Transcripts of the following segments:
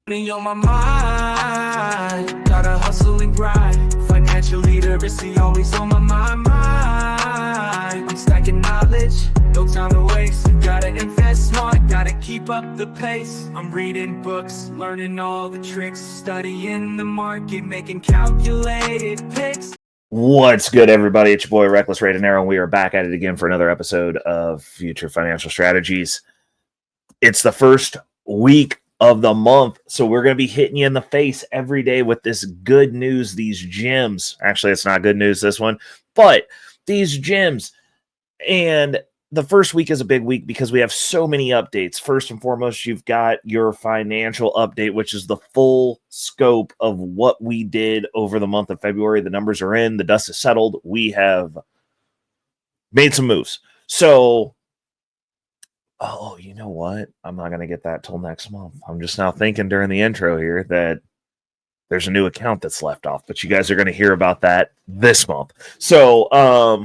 Money on my mind, gotta hustle and grind. Financial literacy always on my mind. I'm stacking knowledge, no time to waste. Gotta invest smart, gotta keep up the pace. I'm reading books, learning all the tricks, studying the market, making calculated picks. What's good, everybody? It's your boy Reckless Ray and Arrow, and we are back at it again for another episode of Future Financial Strategies. It's the first week of the month, so we're going to be hitting you in the face every day with this good news, these gems. Actually, it's not good news, this one, but these gems. And the first week is a big week because we have so many updates. First and foremost, you've got your financial update, which is the full scope of what we did over the month of February. The numbers are in, the dust is settled. We have made some moves. So, oh, you know what? I'm not going to get that till next month. I'm just now thinking during the intro here that there's a new account that's left off, but you guys are going to hear about that this month. So,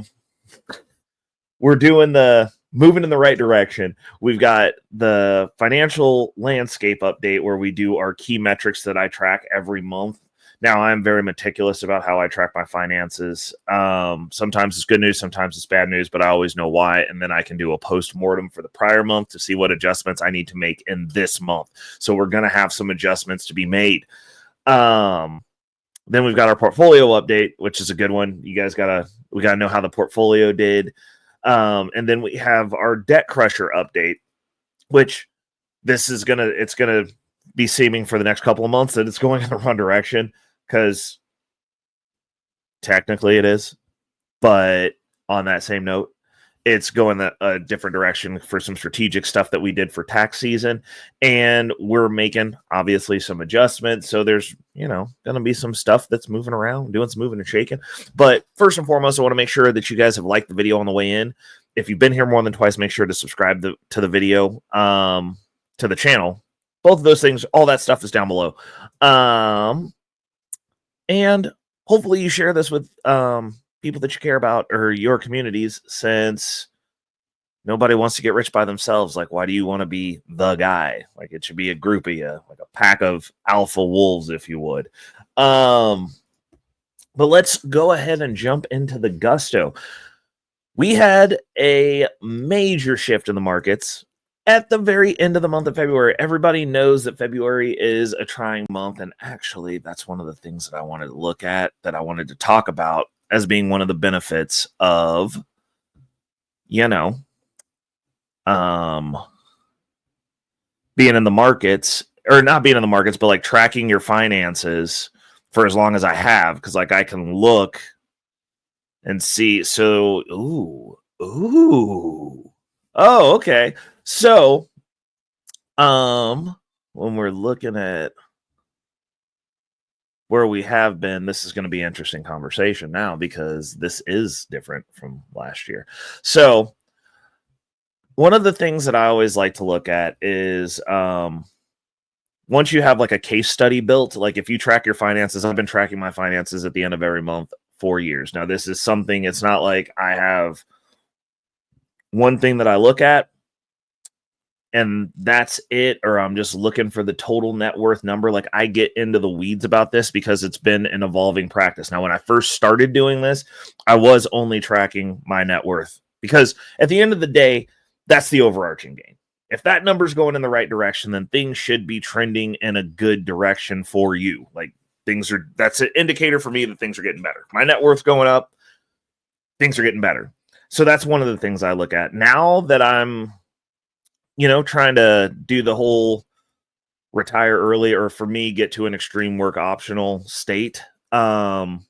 we're doing the moving in the right direction. We've got the financial landscape update where we do our key metrics that I track every month. Now, I'm very meticulous about how I track my finances. Sometimes it's good news, sometimes it's bad news, but I always know why. And then I can do a post-mortem for the prior month to see what adjustments I need to make in this month. So we're going to have some adjustments to be made. Then we've got our portfolio update, which is a good one. We got to know how the portfolio did. And then we have our debt crusher update, which it's gonna be seeming for the next couple of months that it's going in the wrong direction, because technically it is, but on that same note, it's going a different direction for some strategic stuff that we did for tax season, and we're making obviously some adjustments. So there's going to be some stuff that's moving around, doing some moving and shaking. But first and foremost, I want to make sure that you guys have liked the video on the way in. If you've been here more than twice, make sure to subscribe to the video, to the channel. Both of those things, all that stuff is down below. And hopefully you share this with people that you care about or your communities, since nobody wants to get rich by themselves. Like, why do you want to be the guy? Like, it should be a group of you, like a pack of alpha wolves, if you would. But let's go ahead and jump into the gusto. We had a major shift in the markets at the very end of the month of February. Everybody knows that February is a trying month, and actually that's one of the things that I wanted to look at, that I wanted to talk about as being one of the benefits of, being in the markets, or not being in the markets, but like tracking your finances for as long as I have, because like I can look and see. So, oh, okay. So, when we're looking at where we have been, this is going to be an interesting conversation now, because this is different from last year. So one of the things that I always like to look at is, once you have like a case study built, like if you track your finances, I've been tracking my finances at the end of every month 4 years. Now, this is something, it's not like I have one thing that I look at and that's it, or I'm just looking for the total net worth number. Like, I get into the weeds about this because it's been an evolving practice. Now, when I first started doing this, I was only tracking my net worth, because at the end of the day, that's the overarching game. If that number's going in the right direction, then things should be trending in a good direction for you. Like, that's an indicator for me that things are getting better. My net worth's going up, things are getting better. So that's one of the things I look at. Now that I'm trying to do the whole retire early, or for me, get to an extreme work optional state, I'm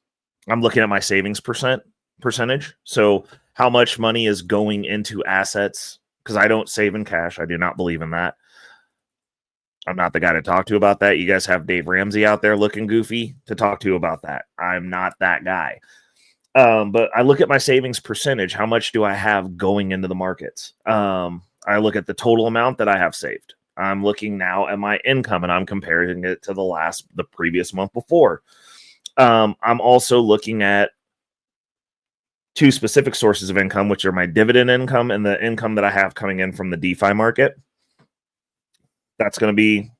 looking at my savings percentage. So how much money is going into assets, because I don't save in cash. I do not believe in that. I'm not the guy to talk to about that. You guys have Dave Ramsey out there looking goofy to talk to about that. I'm not that guy. But I look at my savings percentage. How much do I have going into the markets? I look at the total amount that I have saved. I'm looking now at my income, and I'm comparing it to the previous month before. I'm also looking at two specific sources of income, which are my dividend income and the income that I have coming in from the DeFi market. That's going to be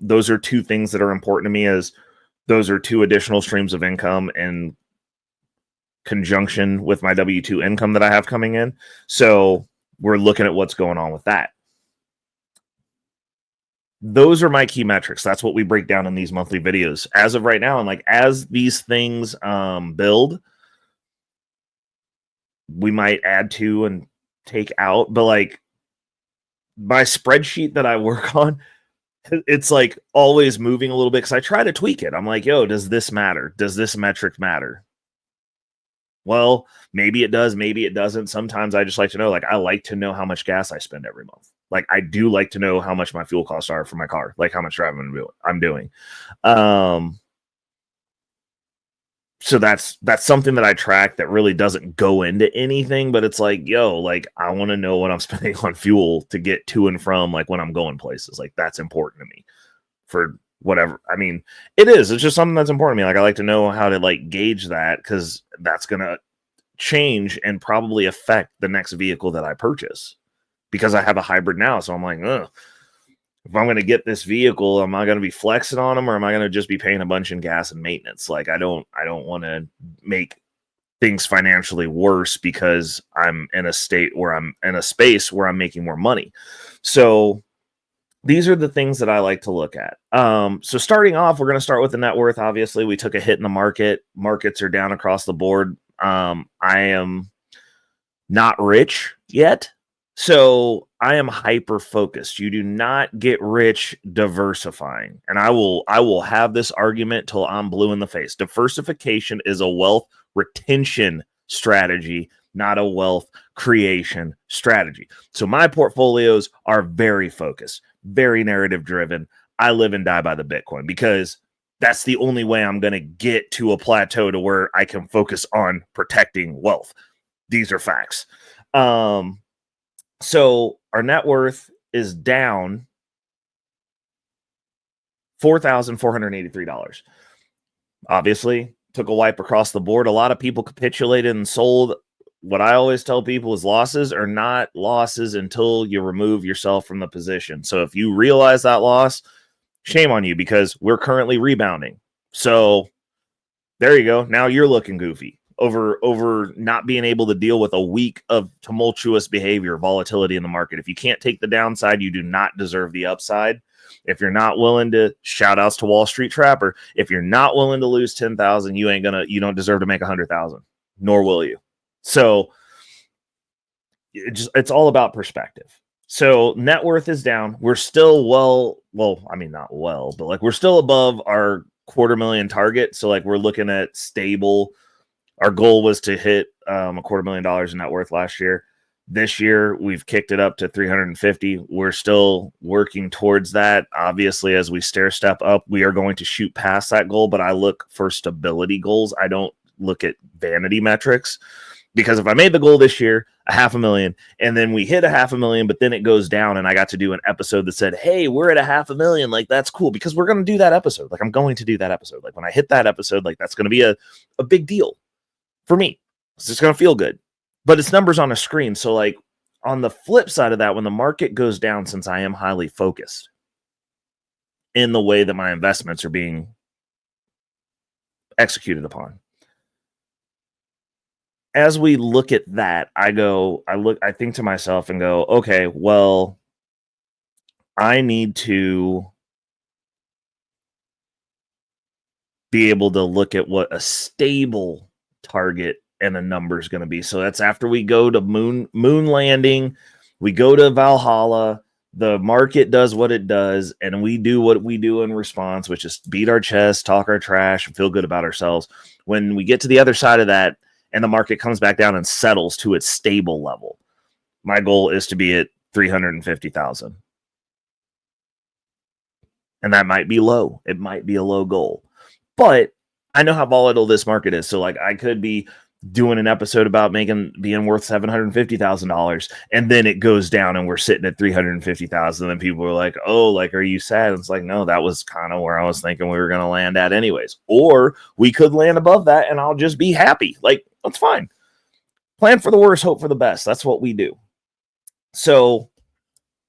those are two things that are important to me, as those are two additional streams of income in conjunction with my W-2 income that I have coming in. So we're looking at what's going on with that. Those are my key metrics. That's what we break down in these monthly videos as of right now. And like, as these things build, we might add to and take out, but like my spreadsheet that I work on, it's like always moving a little bit because I try to tweak it. I'm like, yo, does this matter? Does this metric matter? Well, maybe it does, maybe it doesn't. Sometimes I just like to know, like, I like to know how much gas I spend every month. Like, I do like to know how much my fuel costs are for my car, like how much driving I'm doing. So that's something that I track that really doesn't go into anything, but it's like, yo, like, I want to know what I'm spending on fuel to get to and from, like, when I'm going places. Like, that's important to me for whatever. I mean, it's just something that's important to me. Like, I like to know how to like gauge that, because that's going to change and probably affect the next vehicle that I purchase, because I have a hybrid now. So I'm like, ugh, if I'm going to get this vehicle, am I going to be flexing on them, or am I going to just be paying a bunch in gas and maintenance? Like, I don't want to make things financially worse because I'm in a space where I'm making more money. So these are the things that I like to look at. So starting off, we're going to start with the net worth. Obviously, we took a hit in the market. Markets are down across the board. I am not rich yet, so I am hyper focused. You do not get rich diversifying. And I will have this argument till I'm blue in the face. Diversification is a wealth retention strategy, not a wealth creation strategy. So my portfolios are very focused, very narrative driven. I live and die by the Bitcoin, because that's the only way I'm going to get to a plateau to where I can focus on protecting wealth. These are facts. So our net worth is down $4,483. Obviously, took a wipe across the board. A lot of people capitulated and sold. What I always tell people is losses are not losses until you remove yourself from the position. So if you realize that loss, shame on you, because we're currently rebounding. So there you go. Now you're looking goofy over not being able to deal with a week of tumultuous behavior, volatility in the market. If you can't take the downside, you do not deserve the upside. If you're not willing to, shout outs to Wall Street Trapper, if you're not willing to lose 10,000, you don't deserve to make 100,000, nor will you. So it's all about perspective. So net worth is down. We're still not well, but like, we're still above our $250,000 target. So like, we're looking at stable. Our goal was to hit $250,000 in net worth last year. This year, we've kicked it up to 350. We're still working towards that. Obviously, as we stair step up, we are going to shoot past that goal, but I look for stability goals. I don't look at vanity metrics, because if I made the goal this year, $500,000, and then we hit $500,000, but then it goes down, and I got to do an episode that said, hey, we're at $500,000. Like, that's cool, because we're going to do that episode. Like, I'm going to do that episode. Like, when I hit that episode, like, that's going to be a big deal for me. It's just going to feel good, but it's numbers on a screen. So like, on the flip side of that, when the market goes down, since I am highly focused in the way that my investments are being executed upon, as we look at that, I think to myself and go, okay, well, I need to be able to look at what a stable target and a number is going to be. So that's after we go to moon landing, we go to Valhalla, the market does what it does, and we do what we do in response, which is beat our chest, talk our trash, and feel good about ourselves. When we get to the other side of that and the market comes back down and settles to its stable level, my goal is to be at 350,000. And that might be low. It might be a low goal, but I know how volatile this market is. So like, I could be doing an episode about being worth $750,000, and then it goes down and we're sitting at 350,000. And then people are like, oh, like, are you sad? And it's like, no, that was kind of where I was thinking we were going to land at anyways. Or we could land above that and I'll just be happy. Like, that's fine. Plan for the worst, hope for the best. That's what we do. So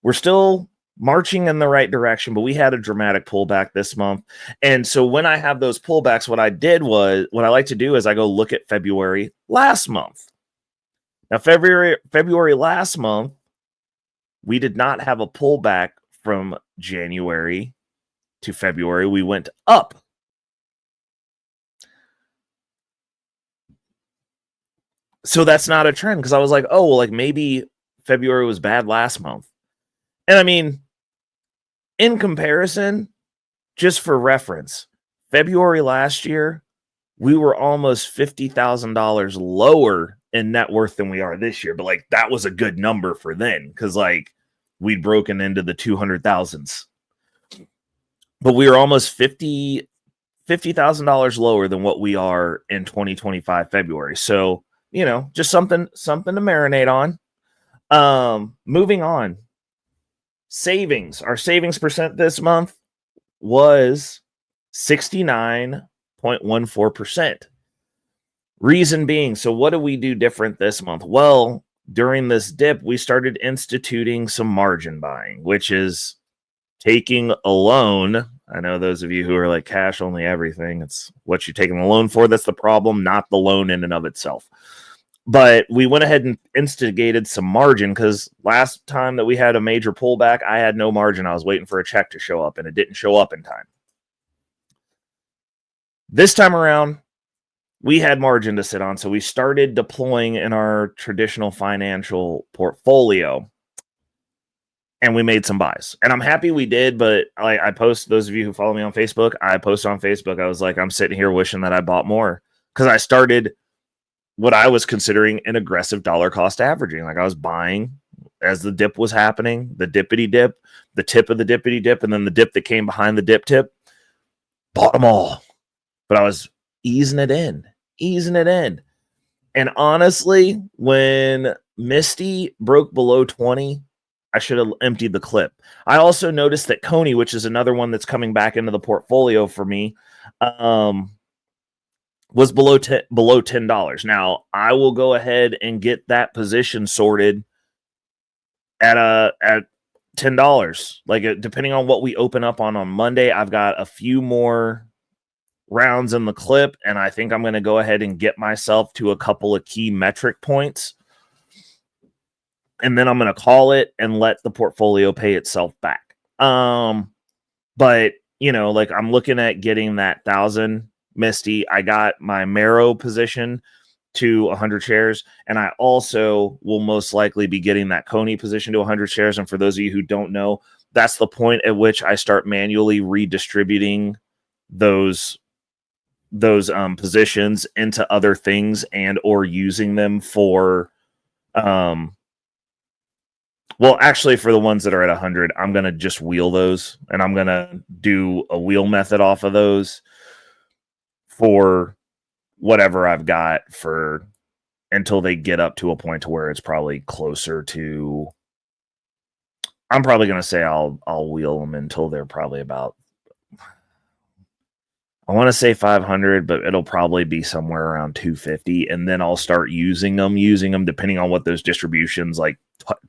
we're still marching in the right direction, but we had a dramatic pullback this month. And so when I have those pullbacks, what I like to do is I go look at February last month. Now, February last month, we did not have a pullback from January to February. We went up. So that's not a trend, because I was like, oh, well, like maybe February was bad last month. And I mean, in comparison, just for reference, February last year, we were almost $50,000 lower in net worth than we are this year. But like, that was a good number for then, because like we'd broken into the 200,000s. But we were almost $50,000 lower than what we are in 2025 February. So, you know, just something to marinate on. Moving on. Savings. Our savings percent this month was 69.14%. Reason being, so what do we do different this month? Well, during this dip, we started instituting some margin buying, which is taking a loan. I know those of you who are like cash only everything, it's what you're taking the loan for that's the problem, not the loan in and of itself. But we went ahead and instigated some margin, because last time that we had a major pullback, I had no margin. I was waiting for a check to show up, and it didn't show up in time. This time around, we had margin to sit on, so we started deploying in our traditional financial portfolio, and we made some buys. And I'm happy we did, but I post, those of you who follow me on Facebook, I posted on Facebook, I was like, I'm sitting here wishing that I bought more, because I started what I was considering an aggressive dollar cost averaging. Like I was buying as the dip was happening, the dippity dip, the tip of the dippity dip, and then the dip that came behind the dip tip. Bought them all. But I was easing it in. And honestly, when Misty broke below 20, I should have emptied the clip. I also noticed that Coney, which is another one that's coming back into the portfolio for me, was below $10. Now, I will go ahead and get that position sorted at $10. Like, depending on what we open up on Monday, I've got a few more rounds in the clip, and I think I'm going to go ahead and get myself to a couple of key metric points, and then I'm going to call it and let the portfolio pay itself back. But you know, like I'm looking at getting that 1,000 Misty. I got my Marrow position to 100 shares, and I also will most likely be getting that Coney position to 100 shares. And for those of you who don't know, that's the point at which I start manually redistributing those positions into other things and or using them for well, actually, for the ones that are at 100, I'm going to just wheel those, and I'm going to do a wheel method off of those for whatever I've got for until they get up to a point to where it's probably closer to, I'm probably going to say I'll wheel them until they're probably about, I want to say 500, but it'll probably be somewhere around 250. And then I'll start using them depending on what those distributions like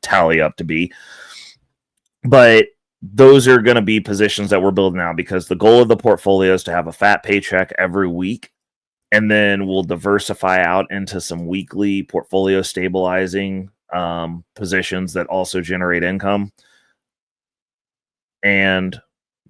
tally up to be. But those are going to be positions that we're building out, because the goal of the portfolio is to have a fat paycheck every week. And then we'll diversify out into some weekly portfolio stabilizing positions that also generate income. And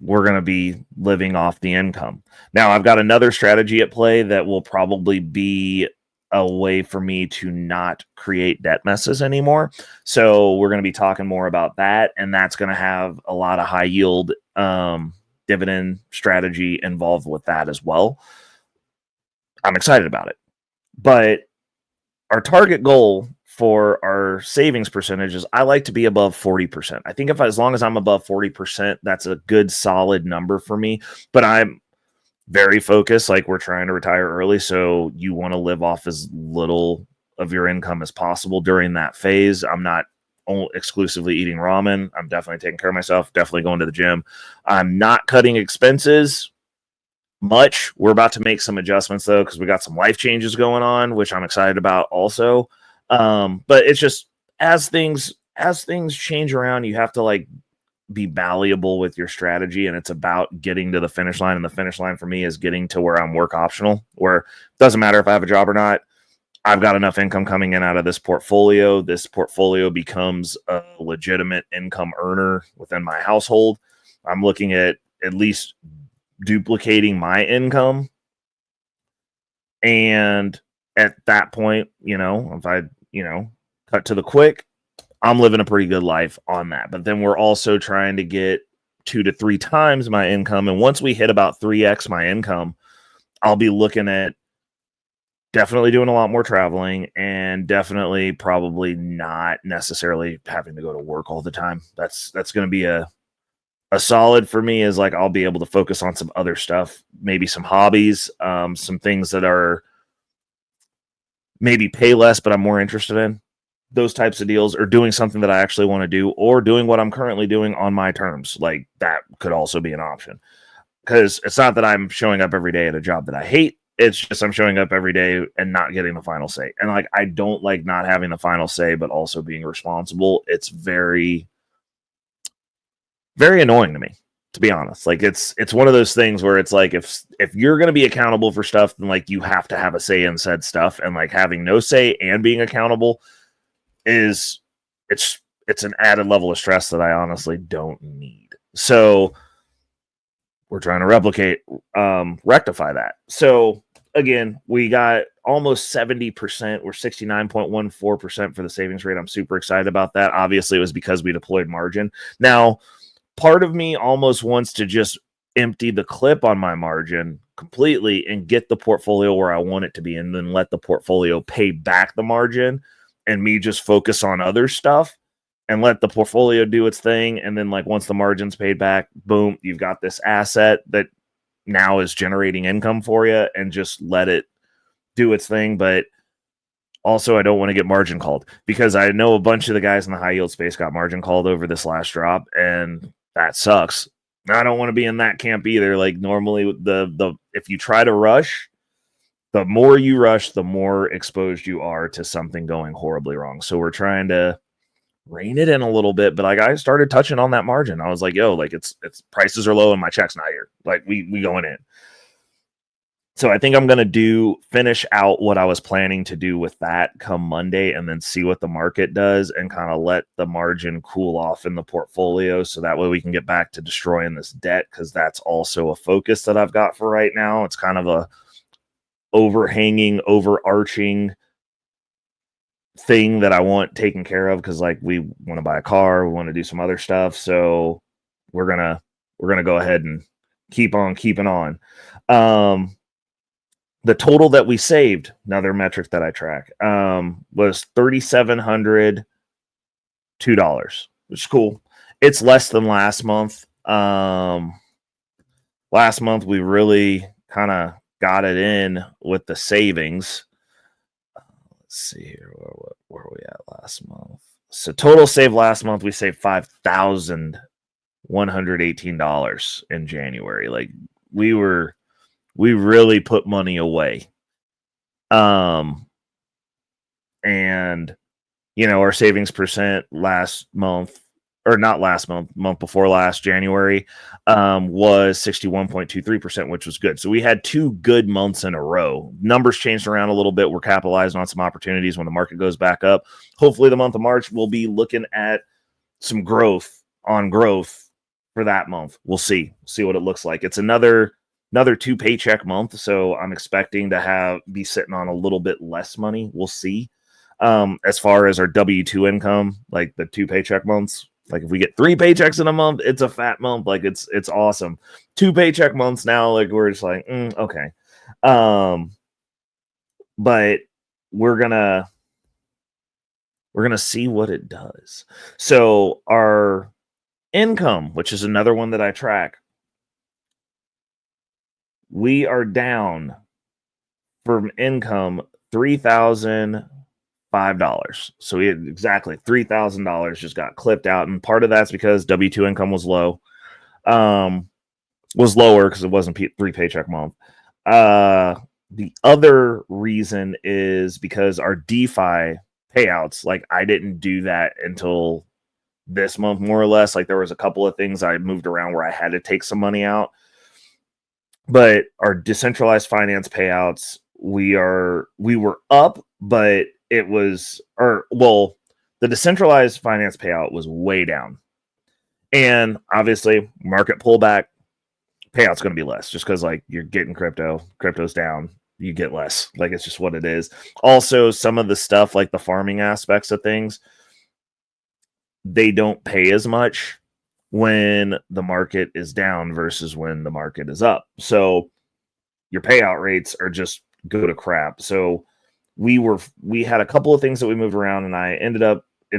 we're going to be living off the income. Now, I've got another strategy at play that will probably be a way for me to not create debt messes anymore. So we're going to be talking more about that, and that's going to have a lot of high yield dividend strategy involved with that as well. I'm excited about it. But our target goal for our savings percentages, I like to be above 40%. I think as long as I'm above 40%, that's a good solid number for me. But I'm very focused, like we're trying to retire early, so you want to live off as little of your income as possible during that phase. I'm not exclusively eating ramen. I'm definitely taking care of myself, definitely going to the gym. I'm not cutting expenses much. We're about to make some adjustments though, because we got some life changes going on, which I'm excited about also. But it's just as things change around, you have to like be malleable with your strategy, and it's about getting to the finish line. And the finish line for me is getting to where I'm work optional, where it doesn't matter if I have a job or not. I've got enough income coming in out of this portfolio. This portfolio becomes a legitimate income earner within my household. I'm looking at least duplicating my income. And at that point, if I, cut to the quick, I'm living a pretty good life on that. But then we're also trying to get 2 to 3 times my income. And once we hit about 3x my income, I'll be looking at definitely doing a lot more traveling, and definitely probably not necessarily having to go to work all the time. That's going to be a solid for me, is like I'll be able to focus on some other stuff, maybe some hobbies, some things that are maybe pay less, but I'm more interested in those types of deals, or doing something that I actually want to do, or doing what I'm currently doing on my terms. Like that could also be an option, because it's not that I'm showing up every day at a job that I hate. It's just I'm showing up every day and not getting the final say. And like, I don't like not having the final say, but also being responsible. It's very, very annoying to me, to be honest. Like it's one of those things where it's like, if you're going to be accountable for stuff, then like you have to have a say in said stuff. And like having no say and being accountable it's an added level of stress that I honestly don't need. So we're trying to rectify that. So again, we got almost 70%. We're 69.14% for the savings rate. I'm super excited about that. Obviously, it was because we deployed margin. Now, part of me almost wants to just empty the clip on my margin completely and get the portfolio where I want it to be, and then let the portfolio pay back the margin, and me just focus on other stuff and let the portfolio do its thing. And then like once the margin's paid back, boom, you've got this asset that now is generating income for you, and just let it do its thing. But also, I don't want to get margin called, because I know a bunch of the guys in the high yield space got margin called over this last drop, and that sucks. I don't want to be in that camp either. Like normally if you try to rush, the more you rush, the more exposed you are to something going horribly wrong. So we're trying to rein it in a little bit. But like I started touching on that margin. I was like, yo, like it's prices are low and my check's not here. Like we going in. So I think I'm going to finish out what I was planning to do with that come Monday, and then see what the market does, and kind of let the margin cool off in the portfolio. So that way we can get back to destroying this debt, because that's also a focus that I've got for right now. It's kind of a overarching thing that I want taken care of, because like we want to buy a car, we want to do some other stuff. So we're gonna go ahead and keep on keeping on. The total that we saved, another metric that I track, was $3,702, which is cool. It's less than last month. Last month we really kind of got it in with the savings. Let's see here, where were we at last month? So total save last month, we saved $5,118 in January. Like we really put money away. And our savings percent last month, or not last month, month before last, January, was 61.23%, which was good. So we had 2 good months in a row. Numbers changed around a little bit. We're capitalizing on some opportunities when the market goes back up. Hopefully the month of March, we'll be looking at some growth for that month. We'll see what it looks like. It's another 2 paycheck month. So I'm expecting to be sitting on a little bit less money. We'll see. As far as our W-2 income, like the 2 paycheck months, like if we get 3 paychecks in a month, it's a fat month. Like it's awesome. 2 paycheck months now, like we're just like, okay. But we're gonna see what it does. So our income, which is another one that I track, we are down from income $3,005. So we had exactly $3,000 just got clipped out, and part of that's because W-2 income was low, was lower because it wasn't 3 paycheck month. The other reason is because our DeFi payouts, like I didn't do that until this month, more or less. Like there was a couple of things I moved around where I had to take some money out. But our decentralized finance payouts, we were up, but it was, the decentralized finance payout was way down. And obviously, market pullback, payout's going to be less just because, like, you're getting crypto's down, you get less. Like, it's just what it is. Also, some of the stuff, like the farming aspects of things, they don't pay as much when the market is down versus when the market is up. So your payout rates are just go to crap. So we had a couple of things that we moved around, and it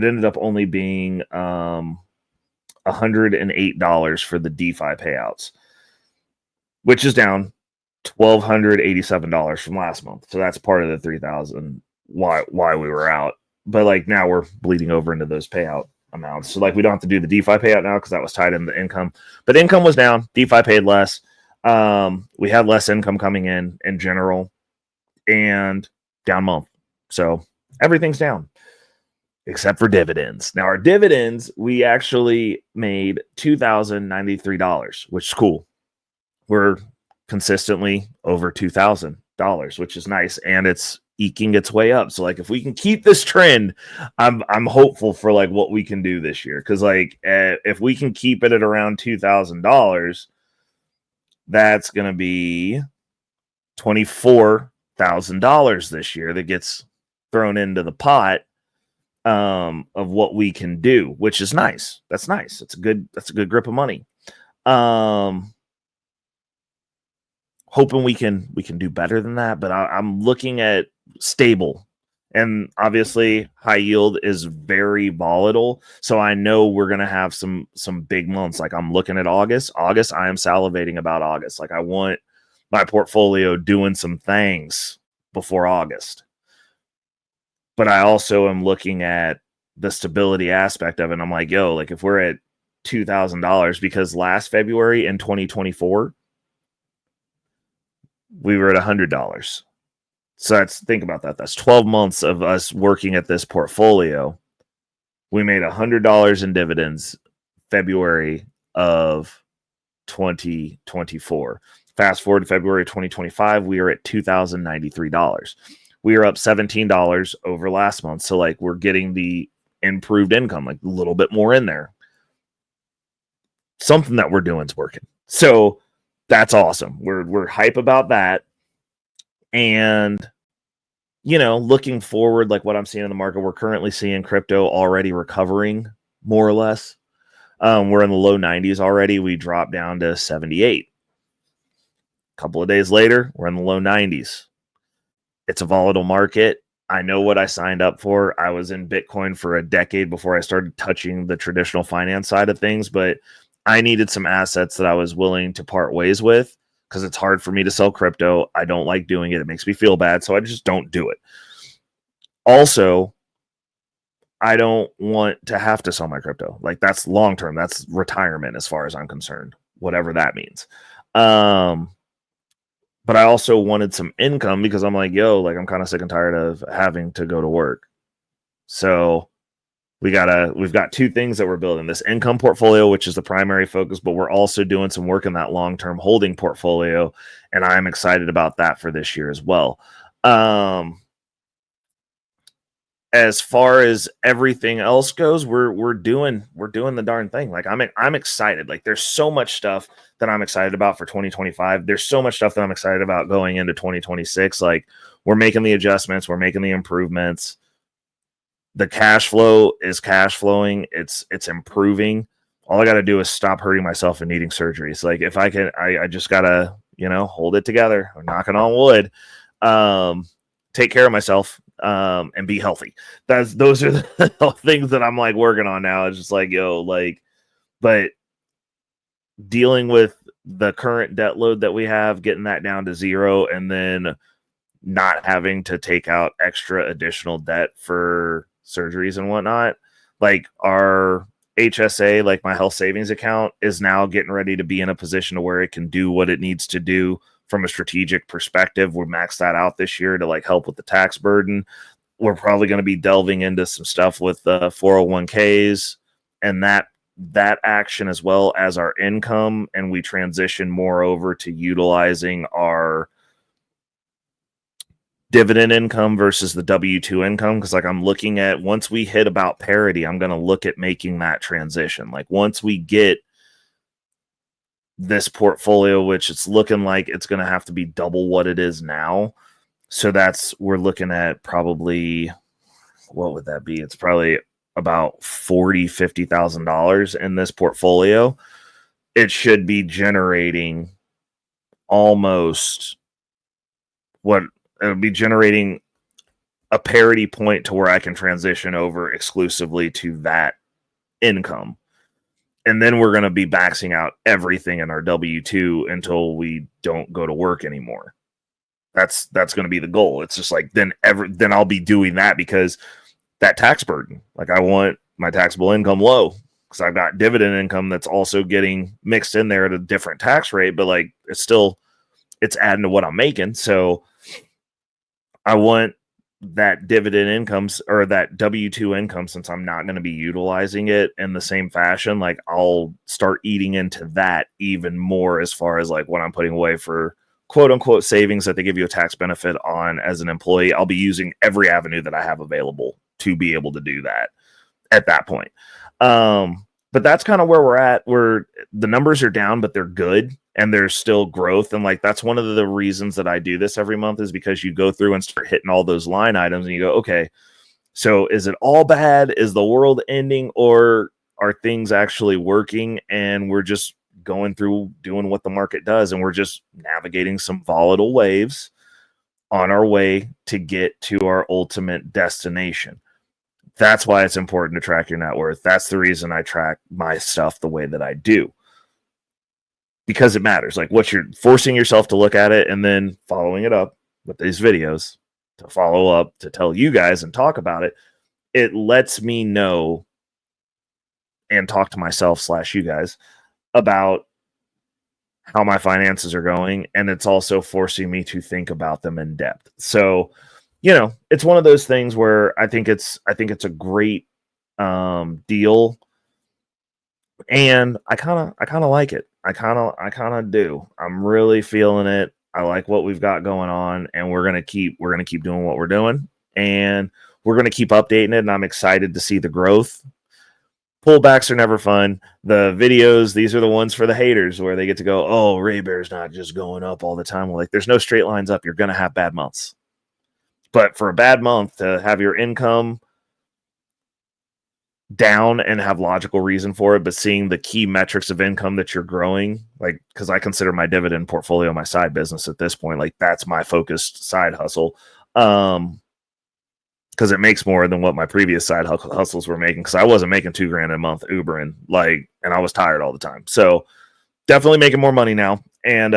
ended up only being $108 for the DeFi payouts, which is down $1,287 from last month. So that's part of the 3,000 why we were out. But like now we're bleeding over into those payout amounts. So like we don't have to do the DeFi payout now because that was tied in the income. But income was down. DeFi paid less. We had less income coming in general, and down month. So everything's down except for dividends. Now our dividends, we actually made $2,093, which is cool. We're consistently over $2,000, which is nice, and it's eking its way up. So like if we can keep this trend, I'm hopeful for like what we can do this year, because like if we can keep it at around $2,000, that's gonna be $24,000 this year that gets thrown into the pot of what we can do, which is nice. That's nice. That's a good grip of money. Hoping we can do better than that, but I'm looking at stable, and obviously high yield is very volatile. So I know we're gonna have some big months. Like I'm looking at August. I am salivating about August. Like I want my portfolio doing some things before August. But I also am looking at the stability aspect of it. And I'm like, yo, like if we're at $2,000, because last February in 2024, we were at $100. So think about that. That's 12 months of us working at this portfolio. We made $100 in dividends February of 2024. Fast forward to February 2025, we are at $2,093. We are up $17 over last month. So like we're getting the improved income, like a little bit more in there. Something that we're doing is working. So that's awesome. We're hype about that. And looking forward, like what I'm seeing in the market, we're currently seeing crypto already recovering more or less. We're in the low 90s already. We dropped down to 78. A couple of days later, we're in the low 90s. It's a volatile market. I know what I signed up for. I was in Bitcoin for a decade before I started touching the traditional finance side of things, but I needed some assets that I was willing to part ways with, because it's hard for me to sell crypto. I don't like doing it. It makes me feel bad, so I just don't do it. Also, I don't want to have to sell my crypto. Like that's long term. That's retirement as far as I'm concerned, whatever that means. But I also wanted some income because I'm like, yo, like I'm kind of sick and tired of having to go to work. So we've got two things that we're building: this income portfolio, which is the primary focus, but we're also doing some work in that long-term holding portfolio. And I'm excited about that for this year as well. As far as everything else goes, we're doing the darn thing. Like I'm excited. Like there's so much stuff that I'm excited about for 2025. There's so much stuff that I'm excited about going into 2026. Like we're making the adjustments, we're making the improvements. The cash flow is cash flowing. It's improving. All I got to do is stop hurting myself and needing surgery. So like if I can, I just gotta hold it together. I'm knocking on wood. Take care of myself. And be healthy. Those are the things that I'm like working on now. It's just like, yo, like, but dealing with the current debt load that we have, getting that down to zero, and then not having to take out extra additional debt for surgeries and whatnot. Like our HSA, like my health savings account, is now getting ready to be in a position to where it can do what it needs to do from a strategic perspective. We'll max that out this year to like help with the tax burden. We're probably going to be delving into some stuff with 401ks and that action as well as our income, and we transition more over to utilizing our dividend income versus the W-2 income. Because like I'm looking at, once we hit about parity, I'm going to look at making that transition. Like once we get this portfolio, which it's looking like it's going to have to be double what it is now. So we're looking at probably, what would that be? It's probably about $40,000-$50,000 in this portfolio. It should be generating almost what it would be generating, a parity point to where I can transition over exclusively to that income. And then we're going to be maxing out everything in our W-2 until we don't go to work anymore. That's going to be the goal. It's just like then I'll be doing that, because that tax burden, like I want my taxable income low, because I've got dividend income that's also getting mixed in there at a different tax rate, but like it's adding to what I'm making. So I want that dividend incomes, or that W-2 income, since I'm not going to be utilizing it in the same fashion, like I'll start eating into that even more, as far as like what I'm putting away for quote unquote savings that they give you a tax benefit on as an employee. I'll be using every avenue that I have available to be able to do that at that point. But that's kind of where we're at, where the numbers are down, but they're good and there's still growth. And like, that's one of the reasons that I do this every month, is because you go through and start hitting all those line items and you go, okay, so is it all bad? Is the world ending, or are things actually working? And we're just going through doing what the market does, and we're just navigating some volatile waves on our way to get to our ultimate destination. That's why it's important to track your net worth. That's the reason I track my stuff the way that I do, because it matters. Like what you're forcing yourself to look at it and then following it up with these videos to follow up, to tell you guys and talk about it. It lets me know and talk to myself / you guys about how my finances are going. And it's also forcing me to think about them in depth. So, you know, it's one of those things where I think it's a great deal. And I kind of like it. I kind of do. I'm really feeling it. I like what we've got going on, and we're going to keep doing what we're doing, and we're going to keep updating it. And I'm excited to see the growth. Pullbacks are never fun. The videos, these are the ones for the haters, where they get to go, oh, Ray Bear's not just going up all the time. Well, like, there's no straight lines up. You're going to have bad months. But for a bad month to have your income down and have logical reason for it, but seeing the key metrics of income that you're growing, like, because I consider my dividend portfolio my side business at this point. Like, that's my focused side hustle. Because it makes more than what my previous side hustles were making, because I wasn't making $2,000 a month Ubering, like, and I was tired all the time. So definitely making more money now. And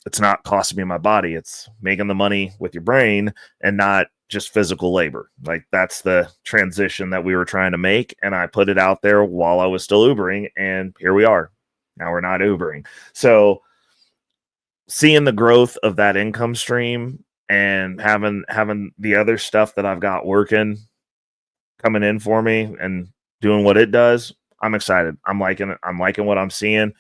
it's not costing me my body. It's making the money with your brain and not just physical labor. Like, that's the transition that we were trying to make. And I put it out there while I was still Ubering, and here we are. Now we're not Ubering. So seeing the growth of that income stream and having the other stuff that I've got working, coming in for me and doing what it does, I'm excited. I'm liking it. I'm liking what I'm seeing.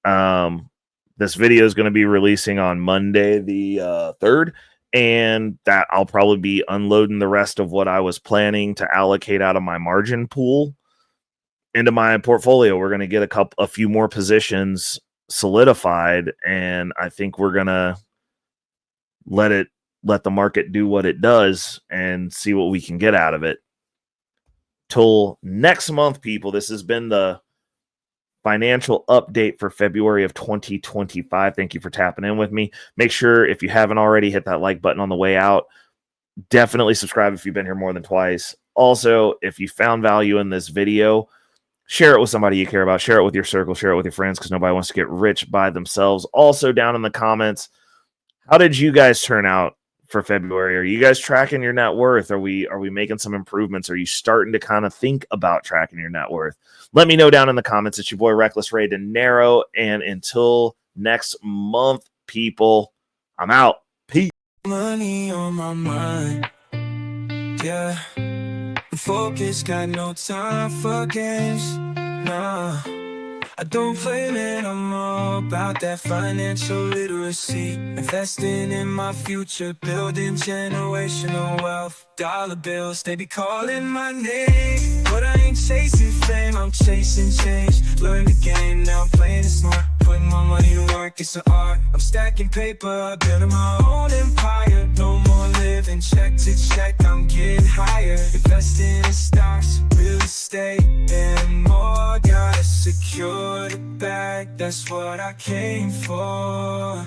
This video is going to be releasing on Monday, the 3rd, and that I'll probably be unloading the rest of what I was planning to allocate out of my margin pool into my portfolio. We're going to get a few more positions solidified, and I think we're going to let the market do what it does and see what we can get out of it. Till next month, people, this has been the financial update for February of 2025. Thank you for tapping in with me. Make sure, if you haven't already, hit that like button on the way out. Definitely subscribe if you've been here more than twice. Also, if you found value in this video, share it with somebody you care about. Share it with your circle. Share it with your friends, because nobody wants to get rich by themselves. Also, down in the comments, how did you guys turn out for February? Are you guys tracking your net worth? Are we making some improvements? Are you starting to kind of think about tracking your net worth? Let me know down in the comments. It's your boy Reckless Ray De Niro, and until next month, people, I'm out. Peace. Money on my mind, yeah. Focus, got no time for games, nah. I don't play, man, I'm all about that financial literacy. Investing in my future, building generational wealth. Dollar bills, they be calling my name, but I ain't chasing fame, I'm chasing change. Learn the game, now I'm playing it smart. Putting my money to work, it's an art. I'm stacking paper, building my own empire. No more living check to check, I'm getting higher. Investing in stocks, real estate, and more. Gotta secure the bag, that's what I came for.